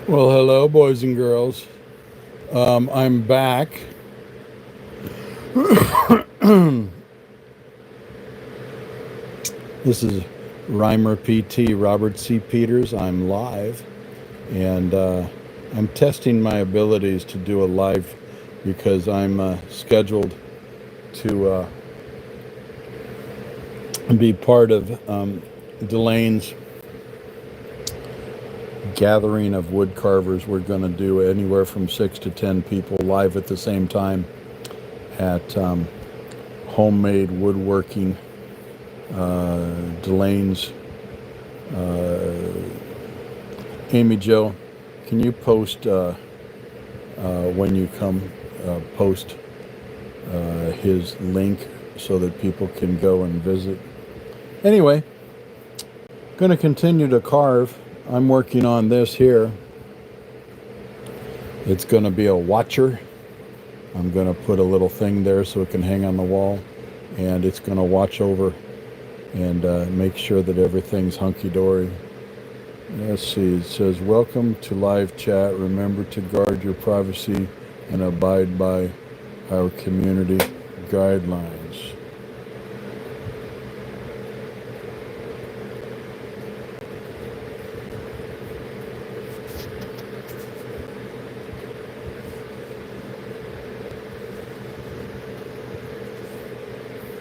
Well, hello, boys and girls. I'm back. This is Rymerpt PT, Robert C. Peters. I'm live, and I'm testing my abilities to do a live because I'm scheduled to be part of Delane's gathering of wood carvers. We're going to do anywhere from 6 to 10 people live at the same time at homemade woodworking. Delane's. Amy Jo, can you post when you come? Post his link so that people can go and visit. Anyway, going to continue to carve. I'm working on this here. It's going to be a watcher. I'm going to put a little thing there so it can hang on the wall, and it's going to watch over and make sure that everything's hunky-dory. Let's see, it says, welcome to live chat. Remember to guard your privacy and abide by our community guidelines.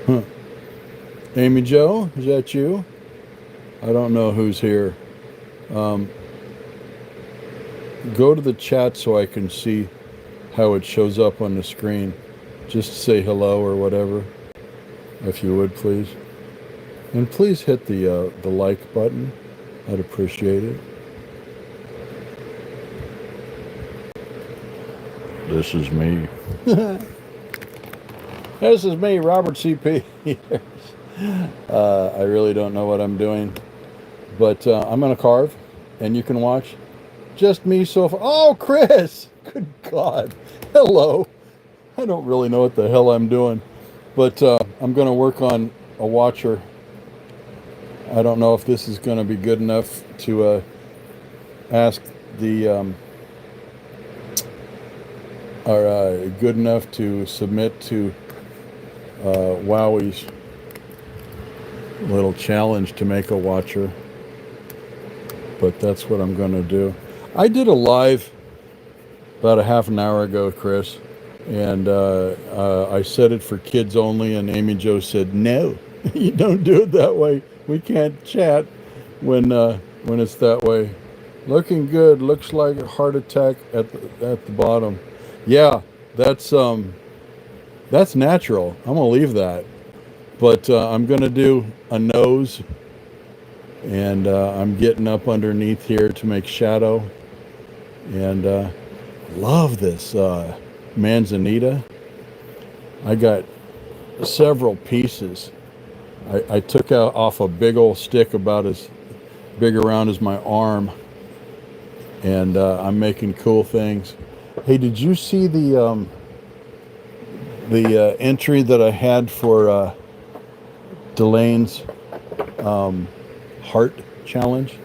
Huh. Amy Jo, is that you? I don't know who's here. Go to the chat so I can see how it shows up on the screen. Just say hello or whatever, if you would, please. And please hit the like button. I'd appreciate it. This is me. This is me, Robert C.P. I really don't know what I'm doing, but I'm going to carve, and you can watch. Just me so far. Oh, Chris! Good God. Hello. I don't really know what the hell I'm doing, but I'm going to work on a watcher. I don't know if this is going to be good enough to ask the, or good enough to submit to Wowie's little challenge to make a watcher, but that's what I'm going to do. I did a live about a half an hour ago, Chris, and I set it for kids only, and Amy Jo said, no, you don't do it that way. We can't chat when it's that way. Looking good. Looks like a heart attack at the bottom. Yeah, that's natural. I'm gonna leave that, but I'm gonna do a nose, and I'm getting up underneath here to make shadow, and love this Manzanita. I got several pieces. I took out off a big old stick about as big around as my arm, and I'm making cool things. Hey, did you see the entry that I had for Delane's heart challenge?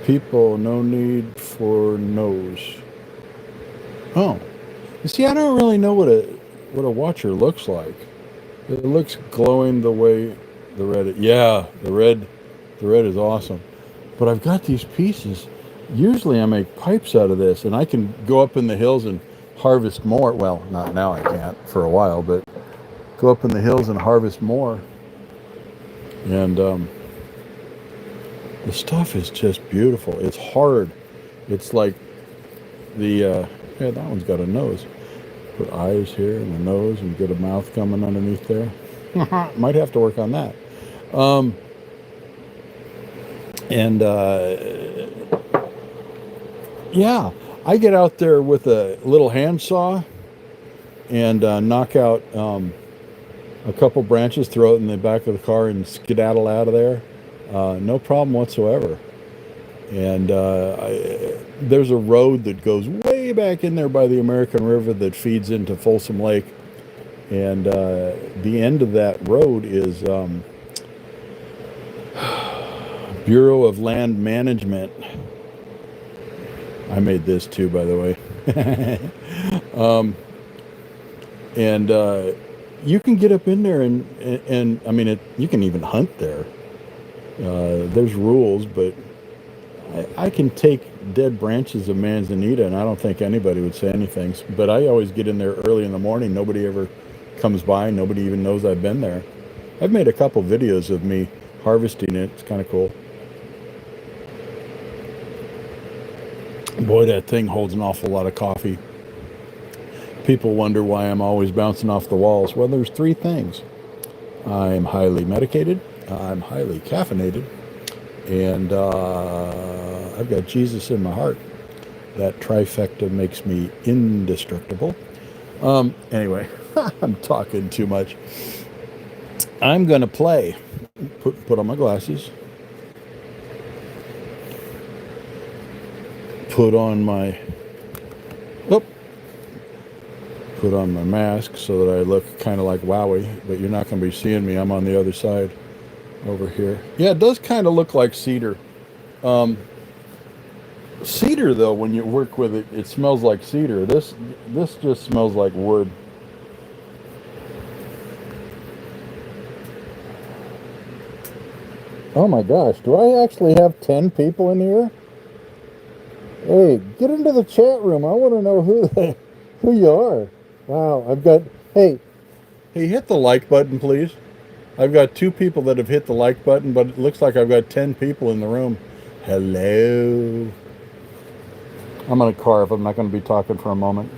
People, no need for nose. Oh, you see, I don't really know what a watcher looks like. It looks glowing the way the red. Yeah, the red is awesome. But I've got these pieces. Usually I make pipes out of this, and I can go up in the hills and harvest more. Well, not now, I can't for a while, but go up in the hills and harvest more. And the stuff is just beautiful. It's hard. It's like the yeah, that one's got a nose. Put eyes here and the nose, and get a mouth coming underneath there. Might have to work on that. And yeah, I get out there with a little handsaw and knock out a couple branches, throw it in the back of the car, and skedaddle out of there. No problem whatsoever. And there's a road that goes way back in there by the American River that feeds into Folsom Lake. And the end of that road is Bureau of Land Management I made this too, by the way. And you can get up in there and I mean, you can even hunt there. There's rules, but I can take dead branches of Manzanita, and I don't think anybody would say anything. But I always get in there early in the morning. Nobody ever comes by. Nobody even knows I've been there. I've made a couple videos of me harvesting it. It's kind of cool. Boy, that thing holds an awful lot of coffee. People wonder why I'm always bouncing off the walls. Well, there's three things. I'm highly medicated, I'm highly caffeinated, and I've got Jesus in my heart. That trifecta makes me indestructible. Anyway, I'm talking too much. I'm going to play. Put on my glasses. Put on my... Oh, put on my mask so that I look kind of like Wowie, but you're not going to be seeing me. I'm on the other side over here. Yeah, it does kind of look like cedar. Cedar, though, when you work with it, it smells like cedar. This just smells like wood. Oh my gosh, do I actually have 10 people in here? Hey, get into the chat room. I want to know who you are. Wow, I've got... Hey, hit the like button, please. I've got 2 people that have hit the like button, but it looks like I've got 10 people in the room. Hello. I'm going to carve. I'm not going to be talking for a moment.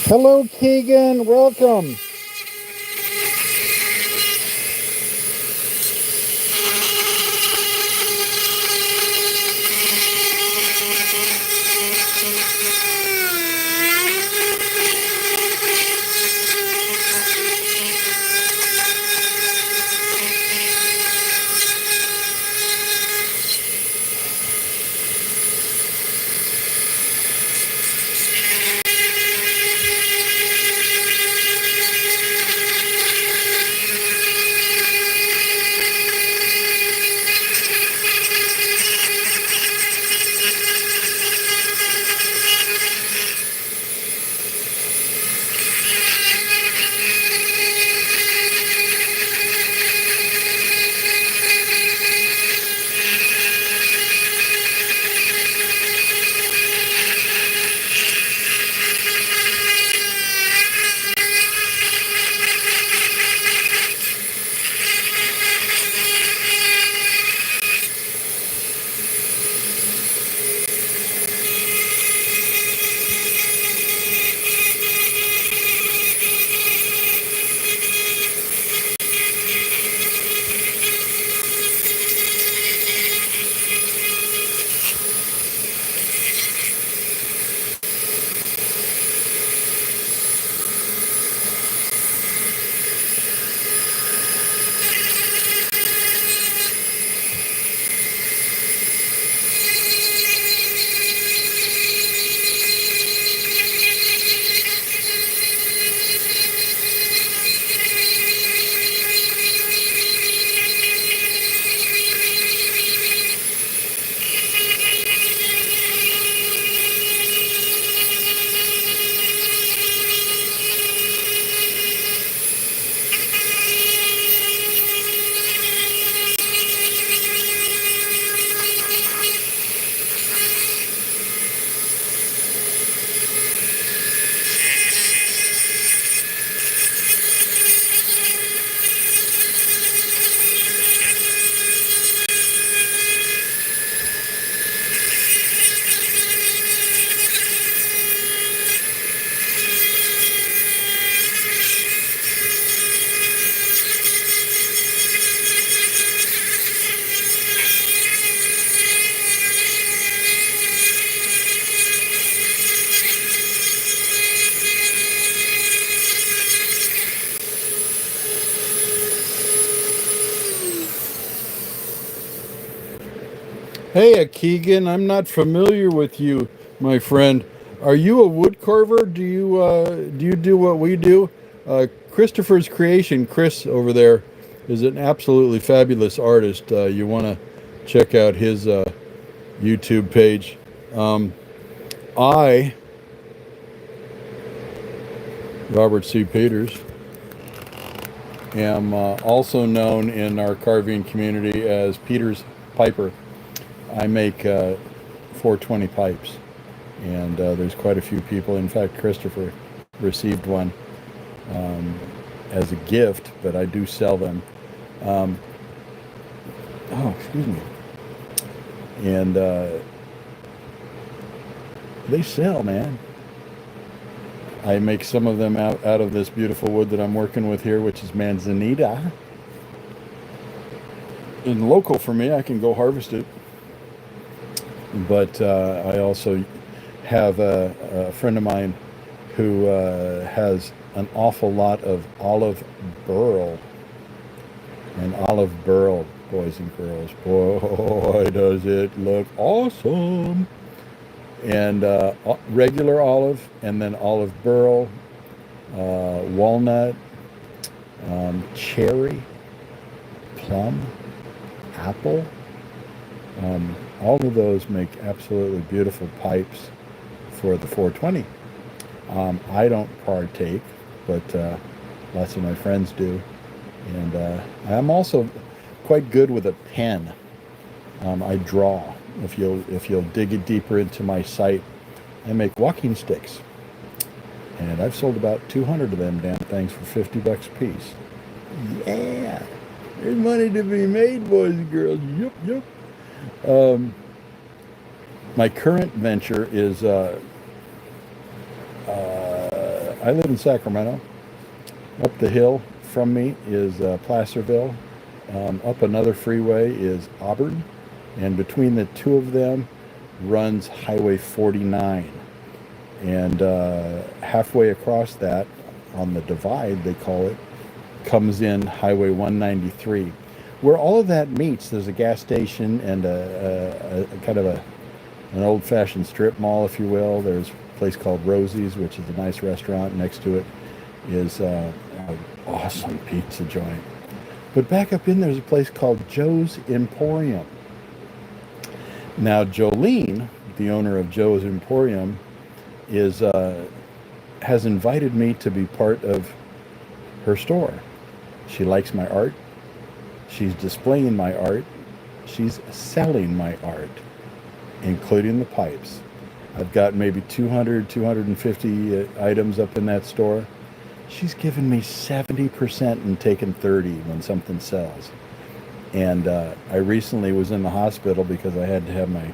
Hello, Keegan. Welcome. Hey, Keegan, I'm not familiar with you, my friend. Are you a wood carver? Do you do what we do? Christopher's Creation, Chris over there, is an absolutely fabulous artist. You want to check out his YouTube page. Um, I, Robert C. Peters, am also known in our carving community as Peter's Piper. I make 420 pipes, and there's quite a few people. In fact, Christopher received one as a gift, but I do sell them. Um, oh, excuse me. And they sell, man. I make some of them out of this beautiful wood that I'm working with here, which is Manzanita. And local for me, I can go harvest it. But I also have a friend of mine who has an awful lot of olive burl. And olive burl, boys and girls, boy, does it look awesome. And regular olive, and then olive burl, walnut, cherry, plum, apple. All of those make absolutely beautiful pipes for the 420. I don't partake, but lots of my friends do. And I'm also quite good with a pen. I draw. If you'll dig it deeper into my site, I make walking sticks, and I've sold about 200 of them damn things for $50 a piece. Yeah, there's money to be made, boys and girls. Yup, yup. My current venture is I live in Sacramento. Up the hill from me is Placerville. Up another freeway is Auburn. And between the two of them runs Highway 49. And halfway across that, on the divide, they call it, comes in Highway 193. Where all of that meets, there's a gas station and a kind of an old-fashioned strip mall, if you will. There's a place called Rosie's, which is a nice restaurant. Next to it is an awesome pizza joint. But back up in there's a place called Joe's Emporium. Now, Jolene, the owner of Joe's Emporium, has invited me to be part of her store. She likes my art. She's displaying my art. She's selling my art, including the pipes. I've got maybe 200, 250 items up in that store. She's given me 70% and taken 30 when something sells. And I recently was in the hospital because I had to have my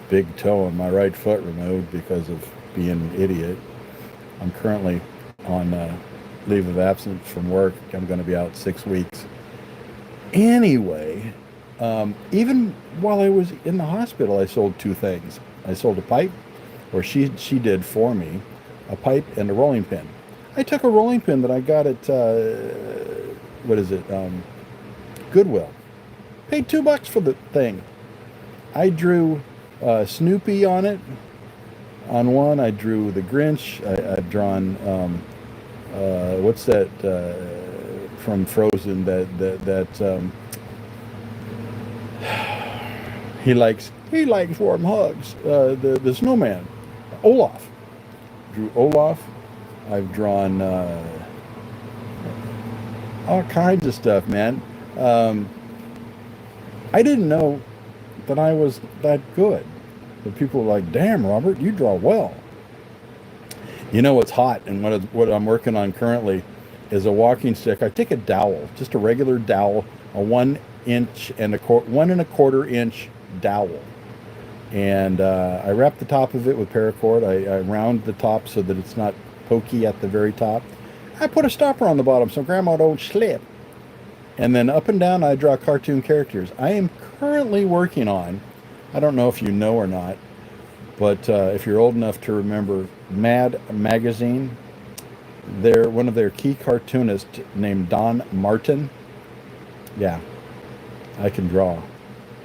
big toe on my right foot removed because of being an idiot. I'm currently on leave of absence from work. I'm going to be out 6 weeks. Anyway, even while I was in the hospital, I sold two things. I sold a pipe, or she did for me, a pipe and a rolling pin. I took a rolling pin that I got at, Goodwill. Paid $2 for the thing. I drew Snoopy on it. On one, I drew the Grinch. I've drawn what's that from Frozen? That he likes warm hugs. The snowman, Olaf. Drew Olaf. I've drawn all kinds of stuff, man. I didn't know that I was that good. But people were like, damn, Robert, you draw well. You know what's hot and what I'm working on currently is a walking stick. I take a dowel, just a regular dowel, a 1 inch and 1 1/4 inch dowel. And I wrap the top of it with paracord. I round the top so that it's not pokey at the very top. I put a stopper on the bottom so grandma don't slip. And then up and down, I draw cartoon characters. I am currently working on, I don't know if you know or not, but if you're old enough to remember Mad Magazine, one of their key cartoonists named Don Martin. Yeah, I can draw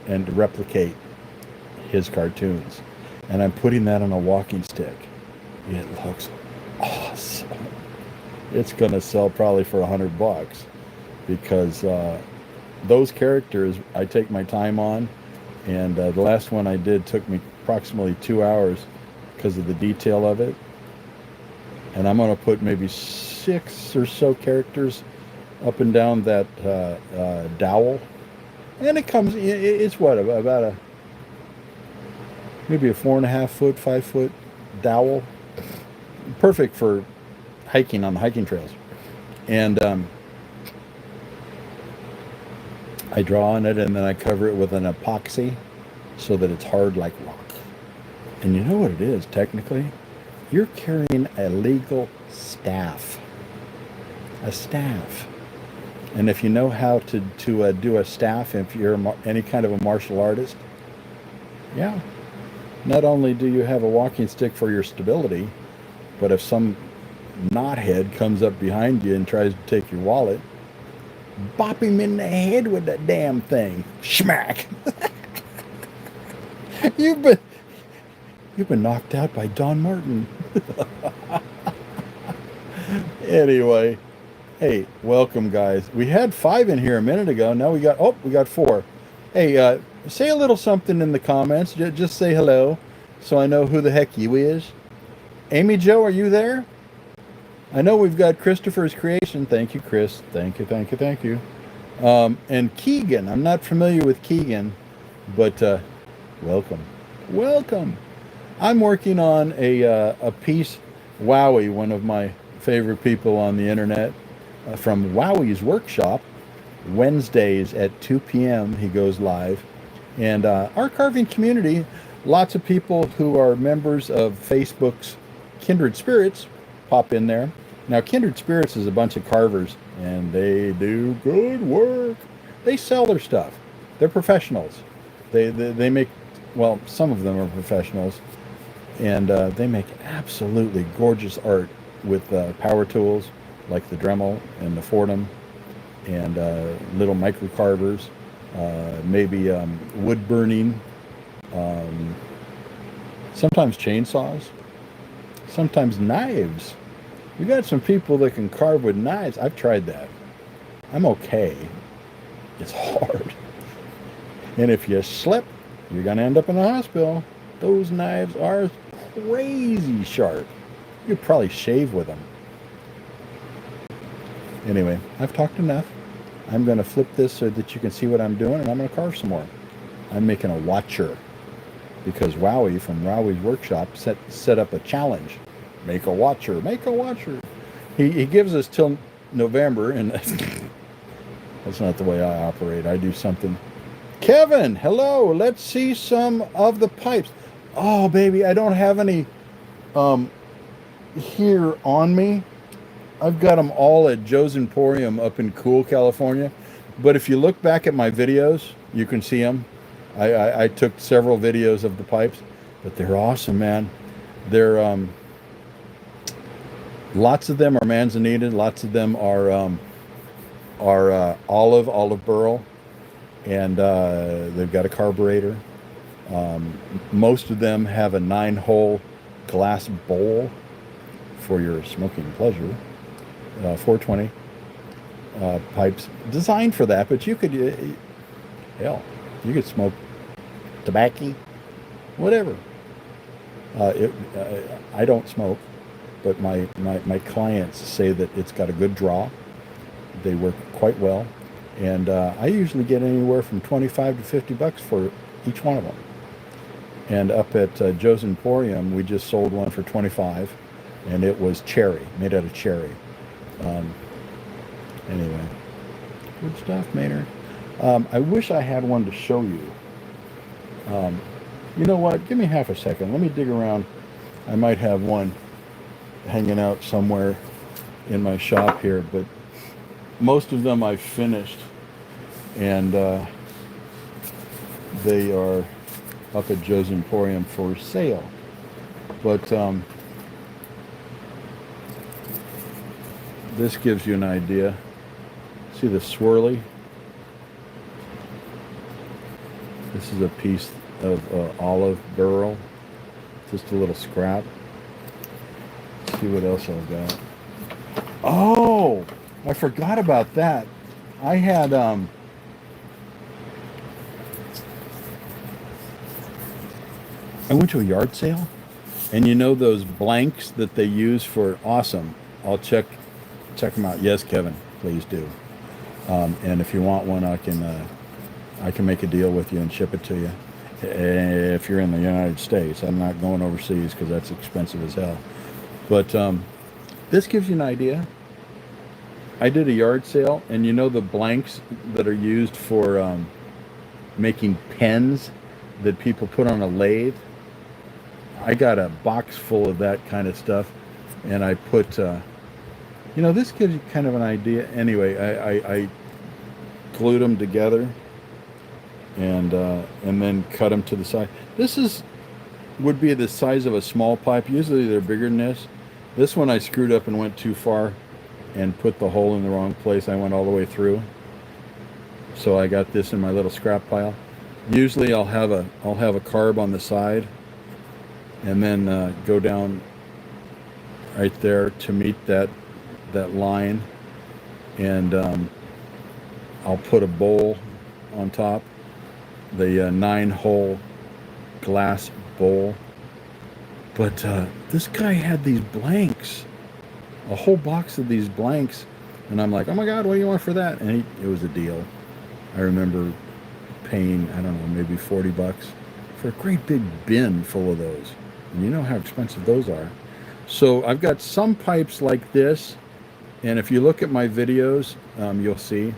and replicate his cartoons. And I'm putting that on a walking stick. It looks awesome. It's going to sell probably for $100 because those characters I take my time on. And the last one I did took me approximately 2 hours because of the detail of it. And I'm going to put maybe 6 or so characters up and down that dowel. And it comes, it's what, about maybe a 4.5 foot, 5 foot dowel. Perfect for hiking on the hiking trails. And I draw on it and then I cover it with an epoxy so that it's hard like rock. And you know what it is, technically? You're carrying a legal staff. A staff. And if you know how to do a staff, if you're any kind of a martial artist, yeah. Not only do you have a walking stick for your stability, but if some knothead comes up behind you and tries to take your wallet, bop him in the head with that damn thing. Schmack! You've been knocked out by Don Martin. Anyway, hey, welcome guys. We had 5 in here a minute ago. Now we got 4. Hey, say a little something in the comments. Just say hello, so I know who the heck you is. Amy Jo, are you there? I know we've got Christopher's Creation. Thank you, Chris. Thank you. And Keegan. I'm not familiar with Keegan, but welcome. I'm working on a piece. Wowie, one of my favorite people on the internet, from Wowie's workshop. Wednesdays at 2 p.m. he goes live. And our carving community, lots of people who are members of Facebook's Kindred Spirits pop in there. Now, Kindred Spirits is a bunch of carvers, and they do good work. They sell their stuff. They're professionals. They make, well, some of them are professionals, and they make absolutely gorgeous art with power tools like the Dremel and the Fordham, and little micro carvers, maybe wood burning, sometimes chainsaws, sometimes knives. We got some people that can carve with knives. I've tried that. I'm okay. It's hard. And if you slip, you're going to end up in the hospital. Those knives are crazy sharp. You could probably shave with them. Anyway, I've talked enough. I'm going to flip this so that you can see what I'm doing, and I'm going to carve some more. I'm making a watcher because Wowie from Wowie's workshop set up a challenge. Make a watcher. He gives us till November, and that's not the way I operate. I do something. Kevin, hello. Let's see some of the pipes. Oh, baby, I don't have any here on me. I've got them all at Joe's Emporium up in Cool, California. But if you look back at my videos, you can see them. I took several videos of the pipes, but they're awesome, man. They're lots of them are Manzanita. Lots of them are olive burl, and they've got a carburetor. Most of them have a 9-hole glass bowl for your smoking pleasure. 420 pipes designed for that, but you could you could smoke tobacco, whatever. I don't smoke, but my clients say that it's got a good draw. They work quite well, and I usually get anywhere from $25 to $50 for each one of them. And up at Joe's Emporium, we just sold one for $25, and it was cherry, made out of cherry. Anyway, good stuff, Maynard. I wish I had one to show you. You know what? Give me half a second. Let me dig around. I might have one hanging out somewhere in my shop here, but most of them I've finished, and they are up at Joe's Emporium for sale. But this gives you an idea. See the swirly? This is a piece of olive burl, just a little scrap. Let's see what else I've got. Oh, I forgot about that. I had I went to a yard sale, and you know those blanks that they use for awesome. I'll check them out. Yes, Kevin, please do. And if you want one, I can make a deal with you and ship it to you. If you're in the United States, I'm not going overseas because that's expensive as hell. But this gives you an idea. I did a yard sale, and you know the blanks that are used for making pens that people put on a lathe? I got a box full of that kind of stuff, and I put, this gives you kind of an idea. Anyway, I glued them together and then cut them to the size. This would be the size of a small pipe. Usually they're bigger than this. This one I screwed up and went too far and put the hole in the wrong place. I went all the way through. So I got this in my little scrap pile. Usually I'll have a carb on the side, and then go down right there to meet that line, and I'll put a bowl on top, the 9-hole glass bowl. But this guy had these blanks, a whole box of these blanks, and I'm like, oh my God, what do you want for that? And it was a deal. I remember paying, I don't know, maybe $40 for a great big bin full of those. And you know how expensive those are. So I've got some pipes like this, and if you look at my videos, you'll see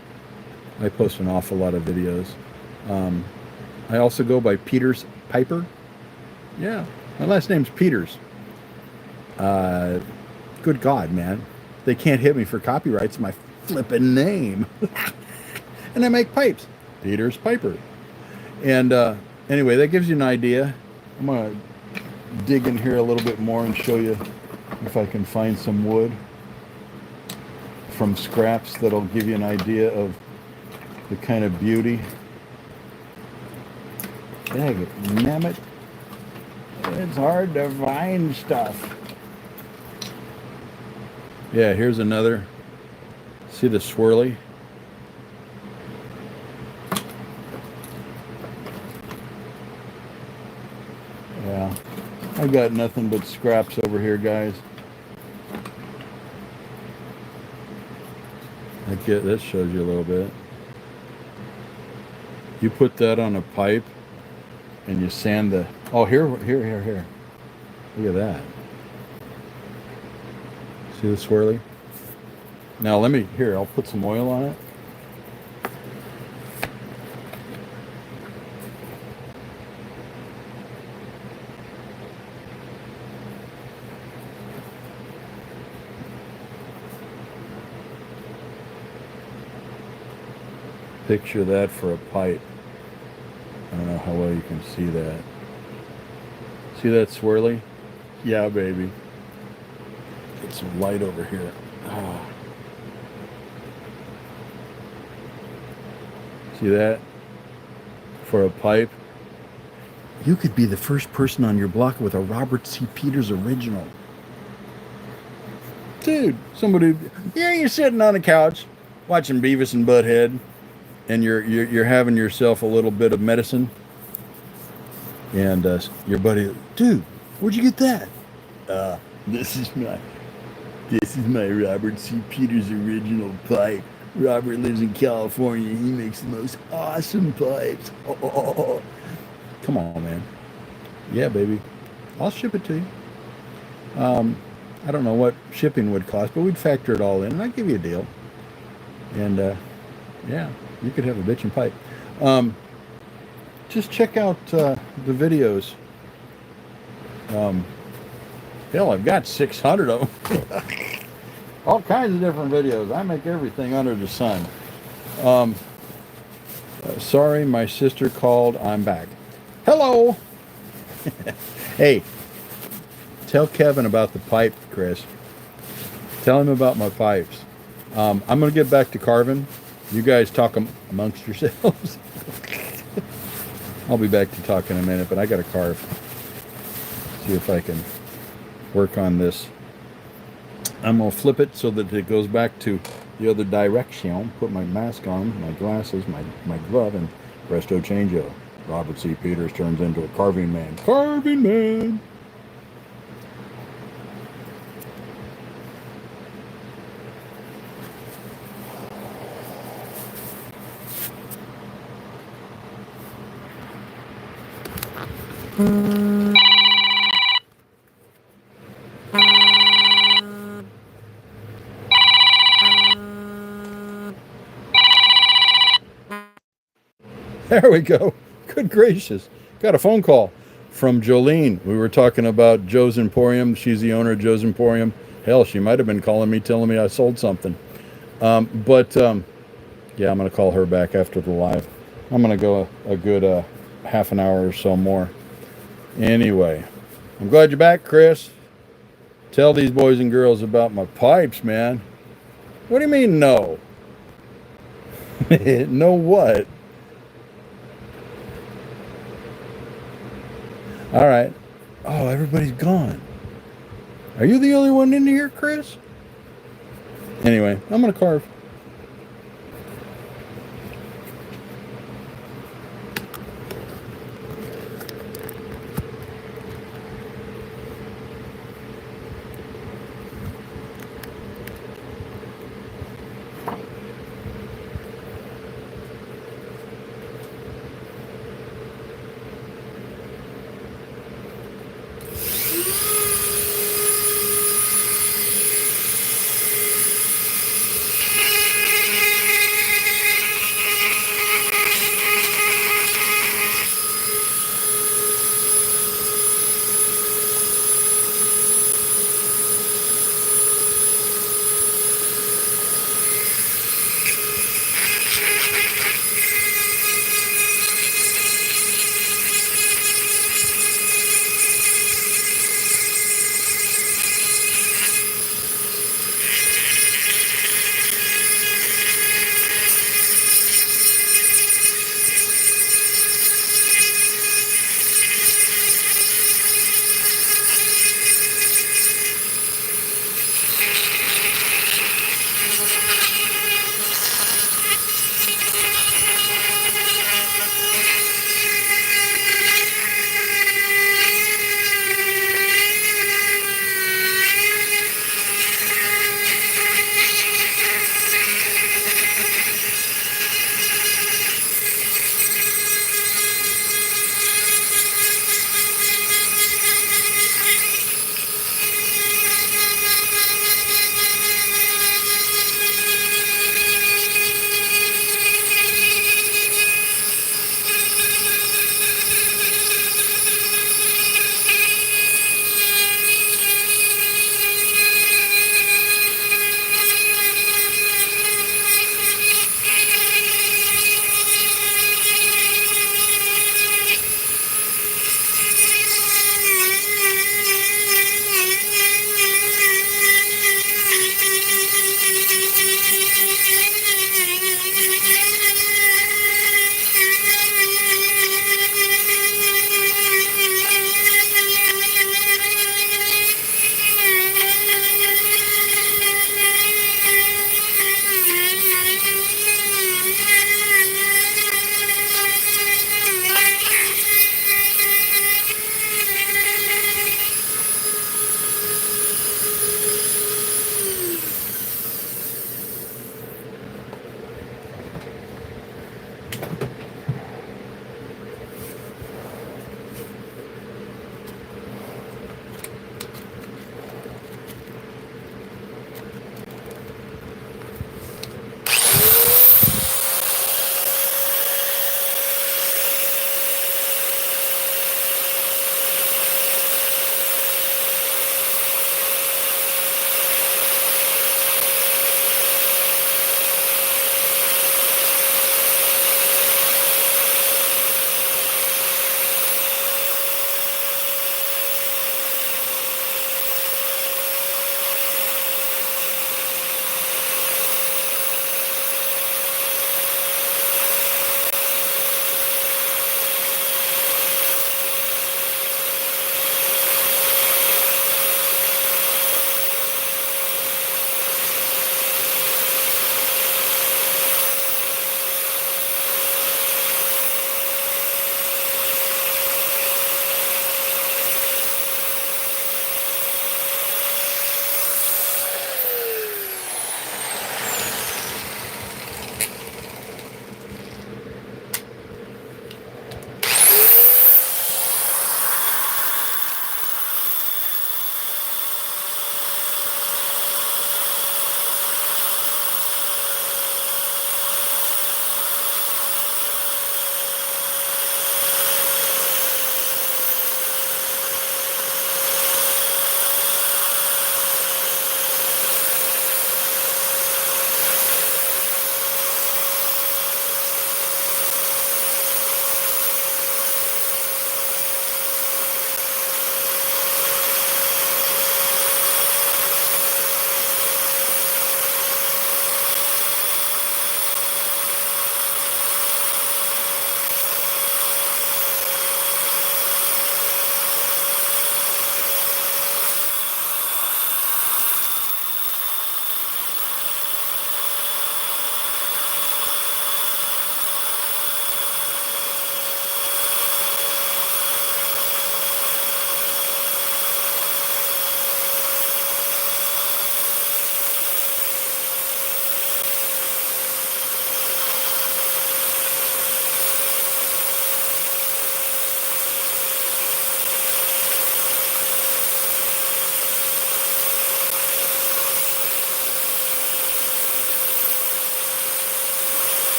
I post an awful lot of videos. I also go by Peters Piper. Yeah, my last name's Peters. Good God, man. They can't hit me for copyrights. My flippin' name. And I make pipes. Peters Piper. And anyway, that gives you an idea. I'm going to dig in here a little bit more and show you if I can find some wood from scraps that'll give you an idea of the kind of beauty. Dang it. It's hard to find stuff. Yeah, here's another. See the swirly? Yeah, I got nothing but scraps over here, guys. That shows you a little bit. You put that on a pipe and you sand the... Oh, here. Look at that. See the swirly? Now I'll put some oil on it. Picture that for a pipe. I don't know how well you can see that. See that swirly? Yeah, baby. Get some light over here. Oh. See that? For a pipe. You could be the first person on your block with a Robert C. Peters original. Dude, you're sitting on a couch watching Beavis and Butthead, and you're having yourself a little bit of medicine, and your buddy, dude, where'd you get that? This is my Robert C. Peters original pipe. Robert lives in California. He makes the most awesome pipes. Oh. Come on, man. Yeah, baby. I'll ship it to you. I don't know what shipping would cost, but we'd factor it all in, and I'd give you a deal. And yeah, you could have a bitchin' pipe. Just check out the videos. Hell, I've got 600 of them. All kinds of different videos. I make everything under the sun. Sorry, my sister called. I'm back. Hello. Hey, tell Kevin about the pipe, Chris. Tell him about my pipes. I'm going to get back to carving. You guys talk amongst yourselves. I'll be back to talk in a minute, but I got to carve. See if I can work on this. I'm going to flip it so that it goes back to the other direction. Put my mask on, my glasses, my glove, and presto changeo. Robert C. Peters turns into a carving man. Carving man! There we go. Good gracious. Got a phone call from Jolene. We were talking about Joe's Emporium. She's the owner of Joe's Emporium. Hell, she might have been calling me, telling me I sold something. Yeah, I'm going to call her back after the live. I'm going to go a good half an hour or so more. Anyway, I'm glad you're back, Chris. Tell these boys and girls about my pipes, man. What do you mean, no? No what? All right. Oh, everybody's gone. Are you the only one in here, Chris? Anyway, I'm going to carve.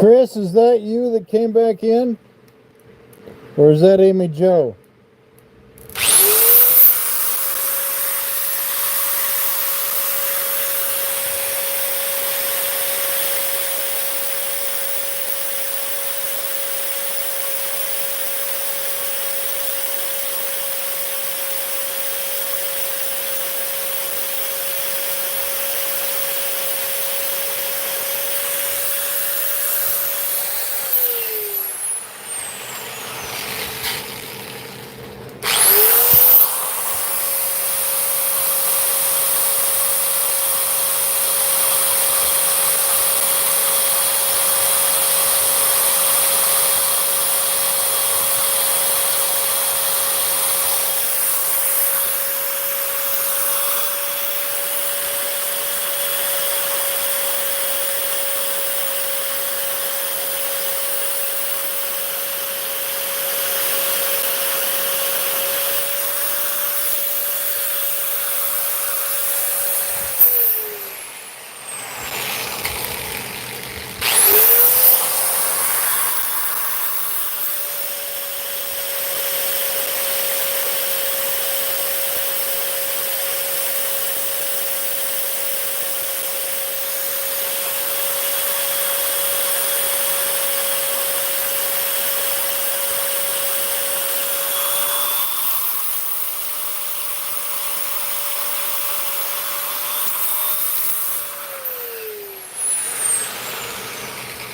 Chris, is that you that came back in? Or is that Amy Jo?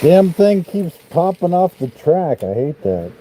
Damn thing keeps popping off the track. I hate that.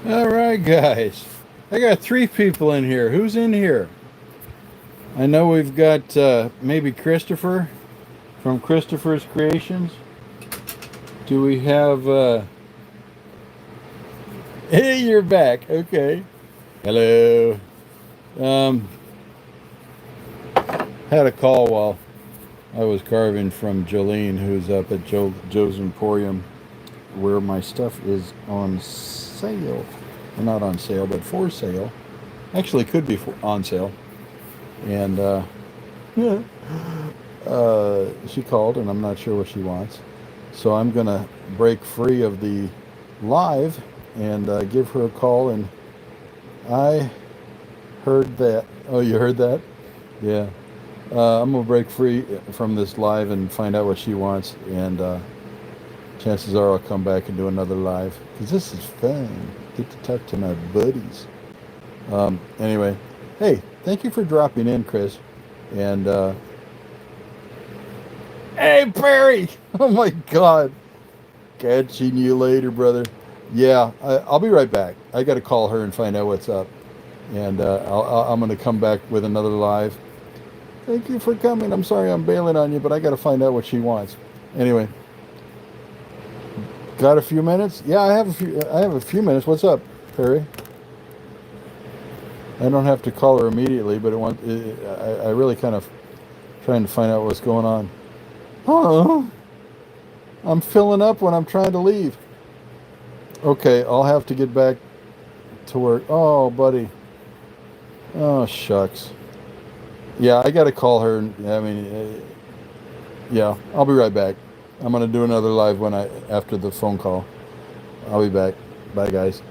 All right, guys. I got 3 people in here. Who's in here? I know we've got maybe Christopher from Christopher's Creations. Do we have... Hey, you're back. Okay. Hello. Um, had a call while I was carving from Jolene, who's up at Joe's Emporium, where my stuff is on sale. Well, not on sale, but for sale. Actually, could be on sale. And yeah, she called, and I'm not sure what she wants. So I'm going to break free of the live and give her a call. And I heard that. Oh, you heard that? Yeah. I'm going to break free from this live and find out what she wants. And chances are I'll come back and do another live. Because this is fun. Get to talk to my buddies. Anyway, hey, thank you for dropping in, Chris. And, hey, Perry! Oh my God. Catching you later, brother. Yeah, I'll be right back. I got to call her and find out what's up. And I'm going to come back with another live. Thank you for coming. I'm sorry I'm bailing on you, but I got to find out what she wants. Anyway, got a few minutes? Yeah, I have a few minutes. What's up, Perry? I don't have to call her immediately, but I really kind of trying to find out what's going on. Oh, I'm filling up when I'm trying to leave. Okay, I'll have to get back to work. Oh, buddy. Oh, shucks. Yeah, I got to call her. I mean, yeah, I'll be right back. I'm going to do another live after the phone call. I'll be back. Bye, guys.